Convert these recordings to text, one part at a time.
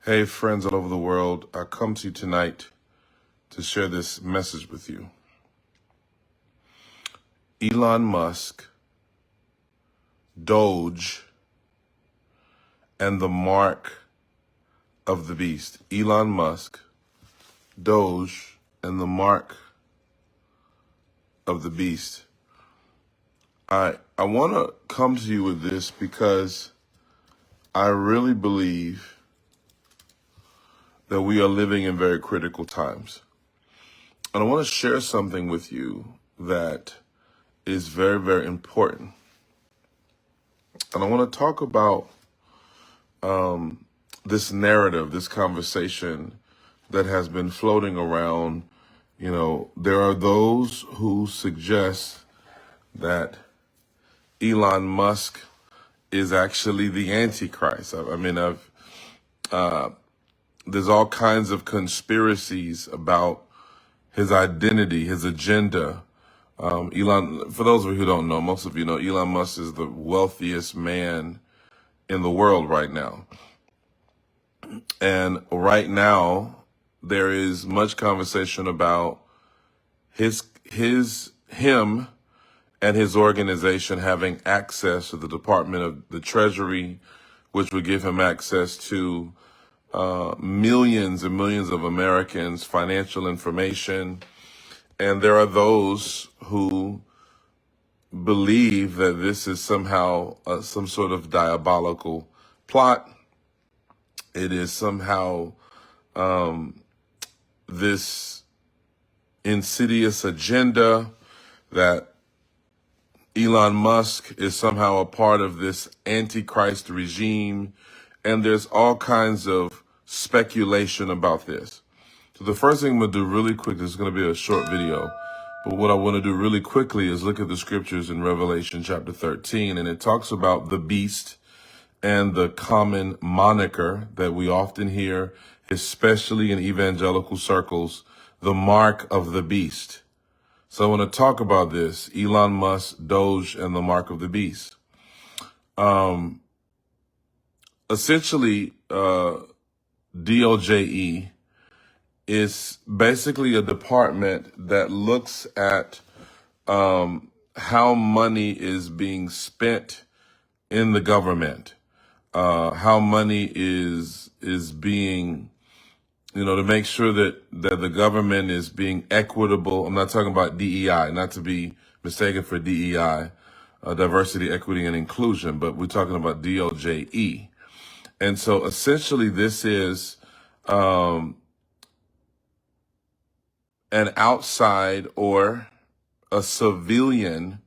Hey, friends all over the world. I come to you tonight to share this message with you. Elon Musk, DOGE, and the mark of the beast. Elon Musk, DOGE, and the mark of the beast. I want to come to you with this because I really believe that we are living in very critical times. And I want to share something with you that is very, very important. And I want to talk about this narrative, this conversation that has been floating around. You know, there are those who suggest that Elon Musk is actually the Antichrist. There's all kinds of conspiracies about his identity, his agenda. Elon, for those of you who don't know, most of you know, Elon Musk is the wealthiest man in the world right now. And right now, there is much conversation about him and his organization having access to the Department of the Treasury, which would give him access to millions and millions of Americans' financial information. And there are those who believe that this is somehow some sort of diabolical plot. It is somehow this insidious agenda that Elon Musk is somehow a part of this Antichrist regime. And there's all kinds of speculation about this. So the first thing I'm going to do really quick, this is going to be a short video, but what I want to do really quickly is look at the scriptures in Revelation chapter 13, and it talks about the beast and the common moniker that we often hear, especially in evangelical circles, the mark of the beast. So I want to talk about this, Elon Musk, DOGE, and the mark of the beast. Essentially, DOGE is basically a department that looks at how money is being spent in the government, how money is being, to make sure that the government is being equitable. I'm not talking about DEI, not to be mistaken for DEI, diversity, equity, and inclusion, but we're talking about DOGE. And so essentially this is an outside or a civilian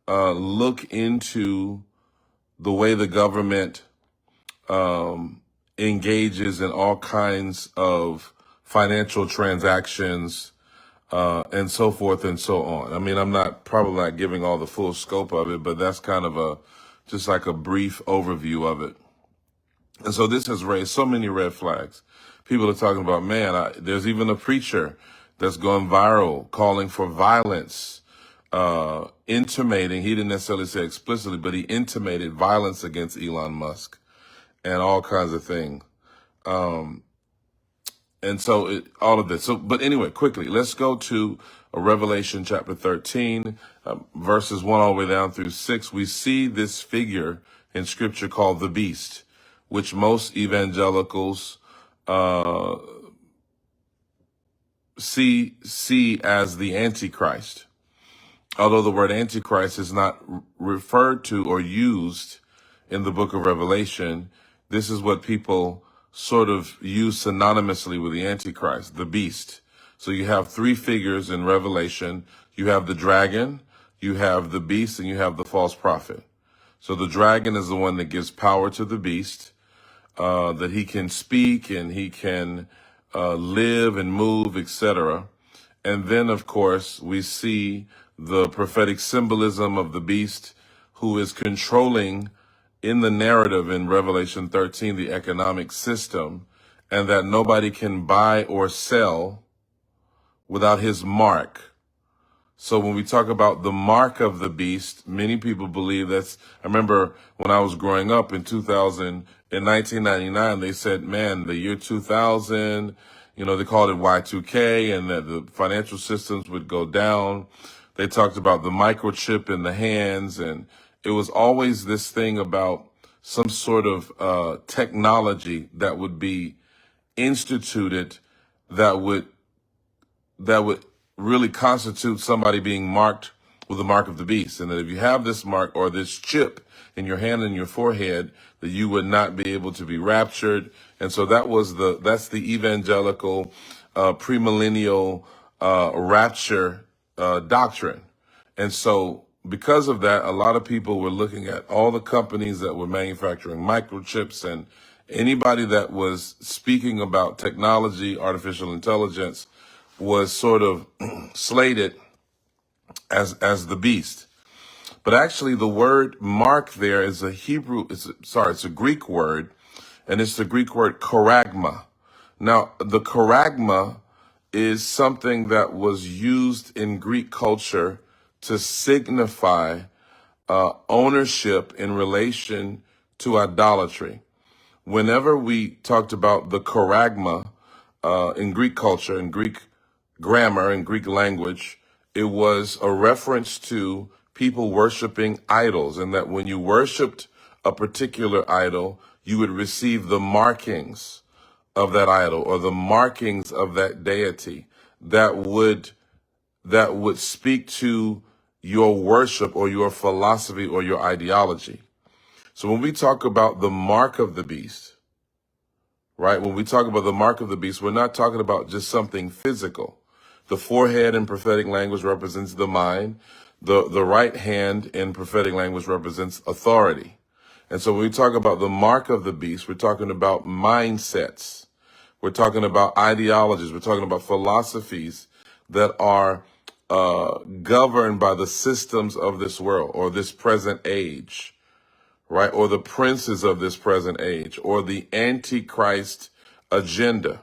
look into the way the government engages in all kinds of financial transactions and so forth and so on. I mean, I'm probably not giving all the full scope of it, but that's kind of just like a brief overview of it. And so this has raised so many red flags. People are talking about, man, there's even a preacher that's gone viral calling for violence, intimating, he didn't necessarily say explicitly, but he intimated violence against Elon Musk and all kinds of things. And so all of this. So, but anyway, quickly, let's go to Revelation chapter 13, verses 1 all the way down through 6. We see this figure in scripture called the beast, which most evangelicals see as the Antichrist. Although the word Antichrist is not referred to or used in the book of Revelation, this is what people sort of use synonymously with the Antichrist, the beast. So you have three figures in Revelation. You have the dragon, you have the beast, and you have the false prophet. So the dragon is the one that gives power to the beast, that he can speak and he can live and move, etc. And then, of course, we see the prophetic symbolism of the beast who is controlling in the narrative in Revelation 13, the economic system, and that nobody can buy or sell without his mark. So when we talk about the mark of the beast, many people believe I remember when I was growing up in 2000, in 1999, they said, man, the year 2000, they called it Y2K, and that the financial systems would go down. They talked about the microchip in the hands, and it was always this thing about some sort of technology that would be instituted that would really constitute somebody being marked with the mark of the beast. And that if you have this mark or this chip in your hand and your forehead, that you would not be able to be raptured. And so that's the evangelical, premillennial, rapture, doctrine. And so because of that, a lot of people were looking at all the companies that were manufacturing microchips, and anybody that was speaking about technology, artificial intelligence, was sort of slated as the beast. But actually the word mark there is it's a Greek word, and it's the Greek word charagma. Now, the charagma is something that was used in Greek culture to signify ownership in relation to idolatry. Whenever we talked about the charagma in Greek culture, in Greek grammar, in Greek language, it was a reference to people worshiping idols, and that when you worshiped a particular idol, you would receive the markings of that idol or the markings of that deity that would speak to your worship or your philosophy or your ideology. So when we talk about the mark of the beast, right? When we talk about the mark of the beast, we're not talking about just something physical. The forehead in prophetic language represents the mind. The right hand in prophetic language represents authority. And so when we talk about the mark of the beast, we're talking about mindsets. We're talking about ideologies. We're talking about philosophies that are governed by the systems of this world or this present age, right? Or the princes of this present age, or the Antichrist agenda.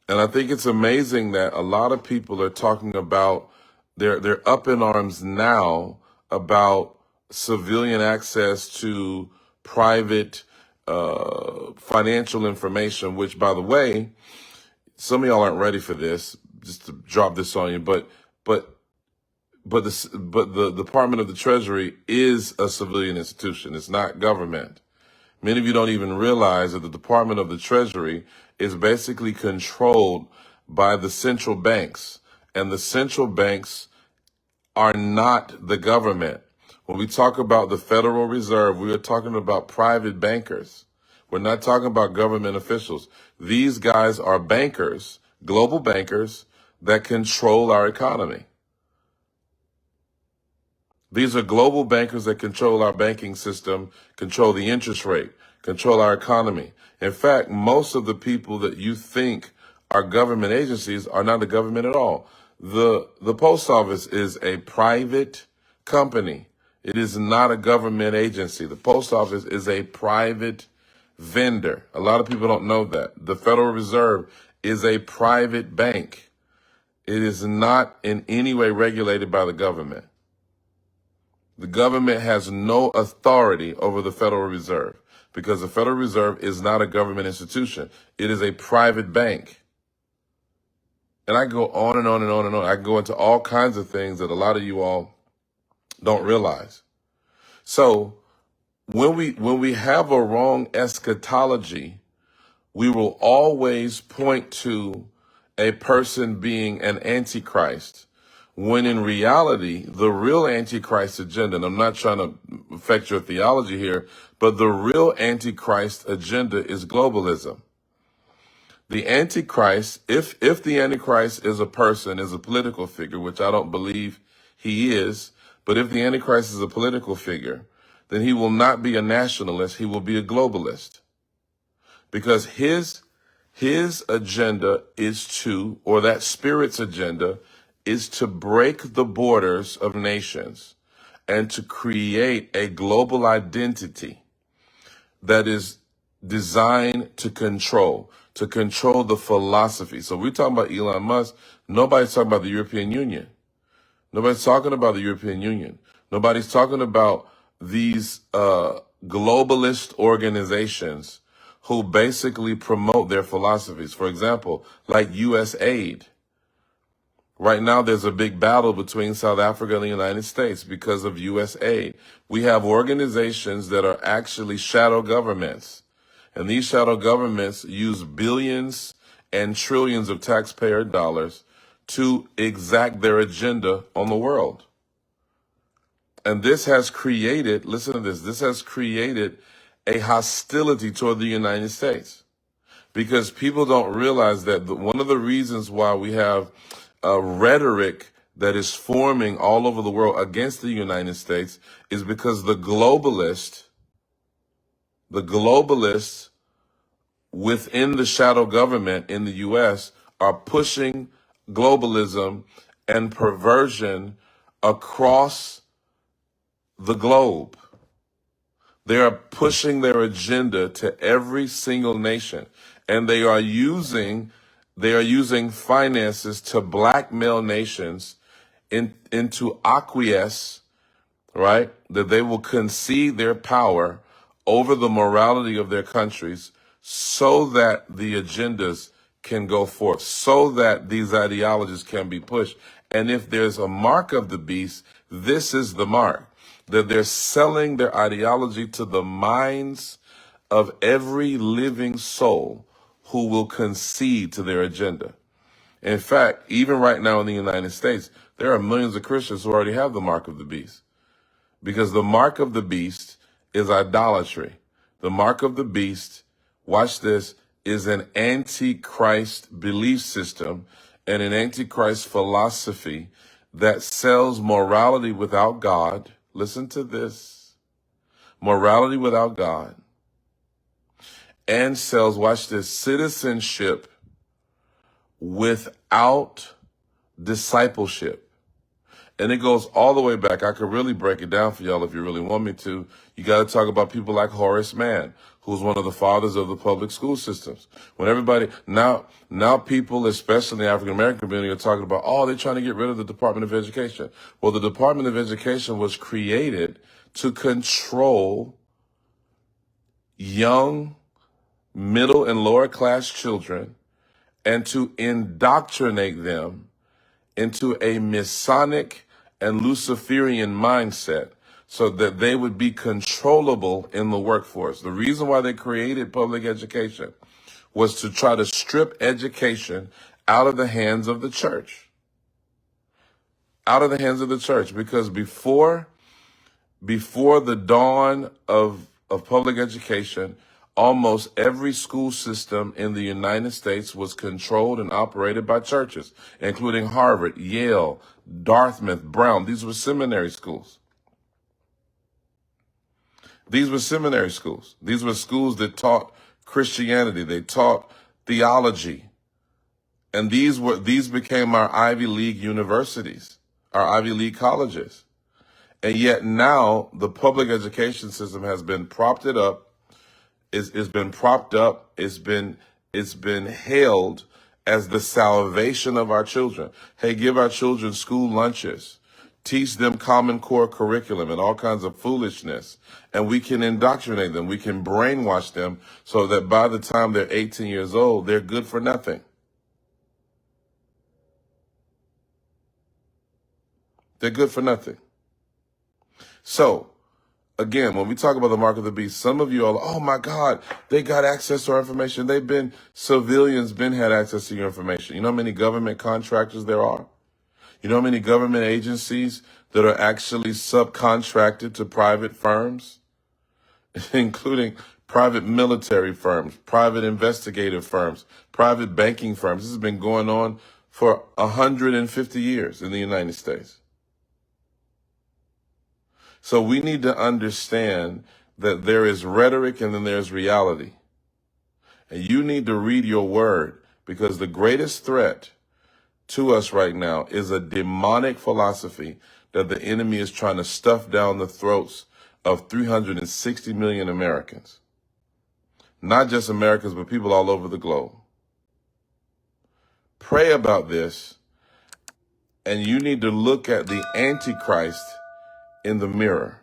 And I think it's amazing that a lot of people are talking about, they're up in arms now about civilian access to private financial information, which, by the way, some of y'all aren't ready for this, just to drop this on you, but the Department of the Treasury is a civilian institution. It's not government. Many of you don't even realize that the Department of the Treasury is basically controlled by the central banks, and the central banks are not the government. When we talk about the Federal Reserve, we are talking about private bankers. We're not talking about government officials. These guys are bankers, global bankers that control our economy. These are global bankers that control our banking system, control the interest rate, control our economy. In fact, most of the people that you think are government agencies are not the government at all. The post office is a private company. It is not a government agency. The post office is a private vendor. A lot of people don't know that. The Federal Reserve is a private bank. It is not in any way regulated by the government. The government has no authority over the Federal Reserve because the Federal Reserve is not a government institution. It is a private bank. And I go on and on and on and on. I go into all kinds of things that a lot of you all don't realize. So when we have a wrong eschatology, we will always point to a person being an antichrist, when in reality, the real Antichrist agenda, and I'm not trying to affect your theology here, but the real Antichrist agenda is globalism. The Antichrist, if the Antichrist is a person, is a political figure, which I don't believe he is, but if the Antichrist is a political figure, then he will not be a nationalist, he will be a globalist. Because his agenda is to, or that spirit's agenda is to break the borders of nations and to create a global identity that is designed to control the philosophy. So we're talking about Elon Musk. Nobody's talking about the European Union. Nobody's talking about the European Union. Nobody's talking about these globalist organizations who basically promote their philosophies. For example, like U.S. aid. Right now, there's a big battle between South Africa and the United States because of U.S. aid. We have organizations that are actually shadow governments. And these shadow governments use billions and trillions of taxpayer dollars to exact their agenda on the world. And this has created, listen to this has created a hostility toward the United States. Because people don't realize that one of the reasons why we have a rhetoric that is forming all over the world against the United States is because the globalists within the shadow government in the U.S. are pushing globalism and perversion across the globe. They are pushing their agenda to every single nation, and they are using finances to blackmail nations into acquiesce, right? That they will concede their power over the morality of their countries so that the agendas can go forth, so that these ideologies can be pushed. And if there's a mark of the beast, this is the mark, that they're selling their ideology to the minds of every living soul who will concede to their agenda. In fact, even right now in the United States, there are millions of Christians who already have the mark of the beast. Because the mark of the beast is idolatry. The mark of the beast, watch this, is an antichrist belief system and an antichrist philosophy that sells morality without God. Listen to this. Morality without God. And sells, watch this, citizenship without discipleship. And it goes all the way back. I could really break it down for y'all if you really want me to. You got to talk about people like Horace Mann, who's one of the fathers of the public school systems. When everybody, now people, especially in the African American community, are talking about, oh, they're trying to get rid of the Department of Education. Well, the Department of Education was created to control young, middle, and lower class children and to indoctrinate them into a Masonic and Luciferian mindset so that they would be controllable in the workforce. The reason why they created public education was to try to strip education out of the hands of the church. Out of the hands of the church. Because before the dawn of public education, almost every school system in the United States was controlled and operated by churches, including Harvard, Yale, Dartmouth, Brown. These were seminary schools. These were seminary schools. These were schools that taught Christianity. They taught theology. And these became our Ivy League universities, our Ivy League colleges. And yet now the public education system has been propped up. It's been propped up. It's been hailed as the salvation of our children. Hey, give our children school lunches, teach them Common Core curriculum and all kinds of foolishness, and we can indoctrinate them. We can brainwash them so that by the time they're 18 years old, they're good for nothing. They're good for nothing. So, again, when we talk about the mark of the beast, some of you are like, oh my God, they got access to our information. Civilians had access to your information. You know how many government contractors there are? You know how many government agencies that are actually subcontracted to private firms, including private military firms, private investigative firms, private banking firms. This has been going on for 150 years in the United States. So we need to understand that there is rhetoric and then there's reality. And you need to read your word, because the greatest threat to us right now is a demonic philosophy that the enemy is trying to stuff down the throats of 360 million Americans. Not just Americans, but people all over the globe. Pray about this, and you need to look at the Antichrist in the mirror.